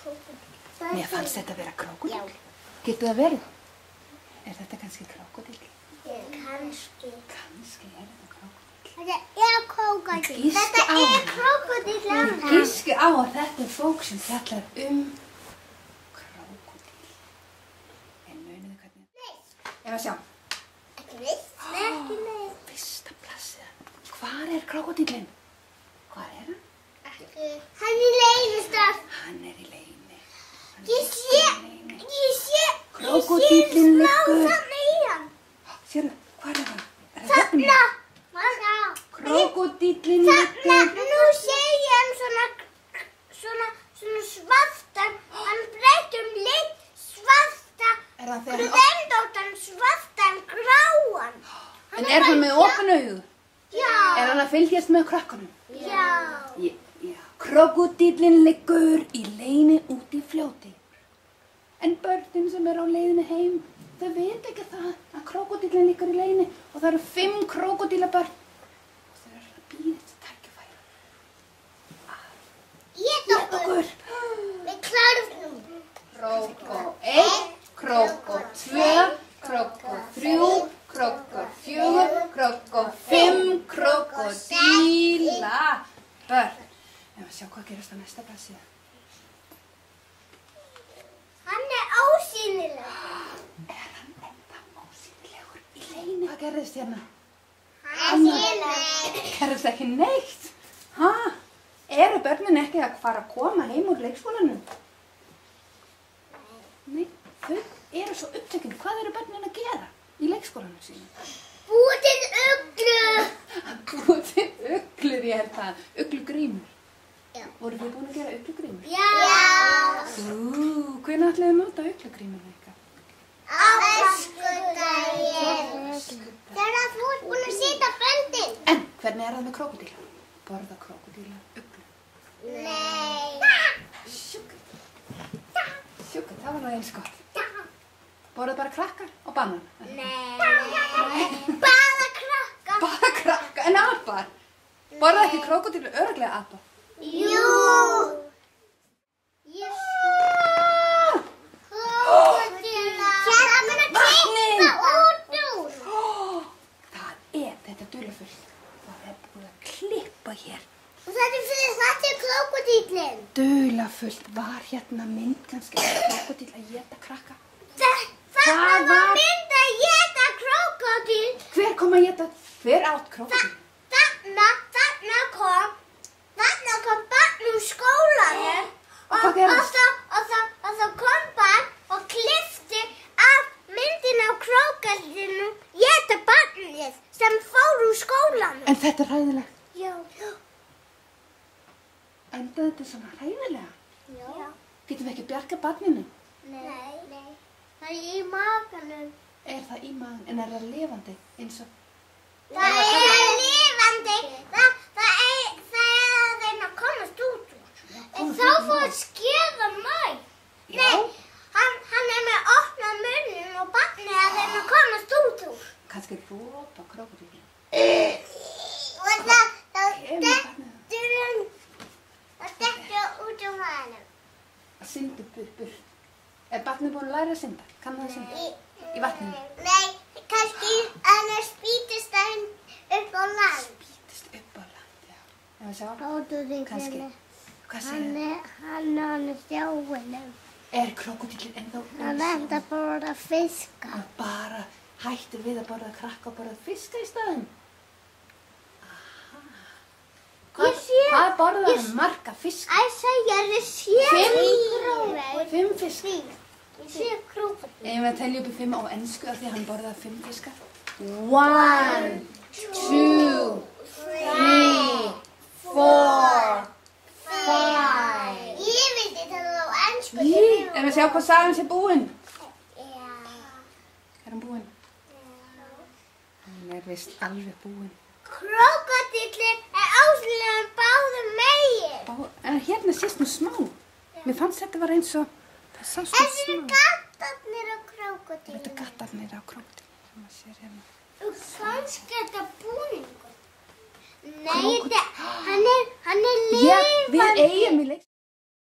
Mér fannst þetta vera krókódíll. Getur það verið? Er þetta kannski krókódíll? Kannski. Kannski er þetta krókódíll. Þetta er krókódíll. Þetta er krókódíll. Ég giski á að þetta er bók sem fjallar krókódíll. En muniði hvernig? Nei. Ef að sjá. Ekki neitt. Nei, ekki neitt. Fyrsta blaðsíða. Hvar er krókódíllinn? Hvar er hann? Hann er í leynistaf. Hann er í leyni. Ég sé Krókódíllinn liggur. þarna í hann. Sérðu, hvar er hann? Er það Þarna. Krókódíllinn liggur. Nú sé ég hann svona svartan. Hann breytir lit svarta. Er það þegar hann... Grendóttan svartan gráan. En er hann með opin augu? Já. Er hann að fylgjast með krökkunum? Já. Já. Krókódíllinn liggur í leyni út í fljóti. En börnin sem er á leiðinni heim, þau veit ekki það að krókódíllinn liggur í leyni og það eru 5 krókódílabörn. Og þau eru að bíða eftir tækifæri. Éta okkur. Við klárum nú. Krókó 1, krókó 2, krókó 3, krókó 4, krókó 5 krókódílabörn. Ef að sjá hvað gerast á næsta blaðsíðu. Hann er ósýnilegur. Er hann ennþá ósýnilegur í leyni? Hvað gerðist hérna? Hann er sýnilegur. Gerðist ekki neitt? Ha? Eru börnin ekki að fara að koma heim úr leikskólanum? Nei, þau eru svo upptekin. Hvað eru börnin að gera í leikskólanum sínum? Búið til uglu. Búið til uglur, ég held það. Uglugrímur. Já. Voru þið búin að gera uglugrímur? Já. Hvenær ætlaði að nota uglugrímur ykkar? Á öskudaginn. Þegar þú ert búin að setja böndin. En hvernig er það með krókódíla? Borða krókódíla uglu? Nei. Sjúkka, það var það eins gott. Borða bara krakkar og banan? Nei. Bara krakka. Bara krakka, en apar? Borða ekki krókódíla örugglega apa? Jú. Ég sé krókódíla. Hérna mun að klippa út úr. Þetta er dularfullt. Það er búið að klippa hér. Og þetta er krókódíllinn. Dularfullt. Var hérna mynd kannski krókódíl að éta krakka? Þarna var mynd að éta krókódíll. Hver kom að éta? Hver átt krókódíl? Þarna kom barn úr skólanum Og hvað gerðist? og þá kom barn og klippti af myndina á krókódílnum éta barnið sem fór úr skólanum. En þetta er hræðilegt. Já. Endaði þetta svona hræðilega? Já. Getum við ekki bjarga barninu? Nei. Það er í maganum. Er það í maðan? En er það lifandi? Eins og... Það er lifandi. Það er að reyna að komast út úr. En þá fór að skera mæ. Nei, hann er með opnað munnin og barnið er að reyna að komast út úr. Kannski rópa krókódílinn. Og það dettur út úr hænum. Að synda burt. Er barnið búin að læra að synda? Kann það að synda? Í vatninu? Nei, kannski annars spýtist það upp á land. Spýtist upp á land, já. Ef við sjá, Krókódíllinn. kannski. Hvað segir það? Hann er sjóinum. Er krókódíllinn ennþá Hann enda bara að fiska. Hann bara hættir við að borða krakka og borða fiska í staðinn? Hvað borðar hann marga fiska? Ég sé 5 fiska. Ég sé krókódíll. Ef við telja upp í 5 á ensku af því að hann borðaði 5 fiska. 1, 2, 3, 4, 5. Ég vildi það á ensku. Ef við sjá hvað sagan sé búinn. Já. Er hann búinn? Hann er vist alveg búinn. Krókódíllinn er ásynlegur báðum megin. En hérna sést nú smá. Mér fannst þetta var eins og... Það sást nú smá. Þetta eru gattarnir á krókódíllinn. Þetta er gattarnir á krókódíllinn. Maður sér hérna. Og kannski þetta búningur. Nei, hann er lifandi. Við eigum í leik.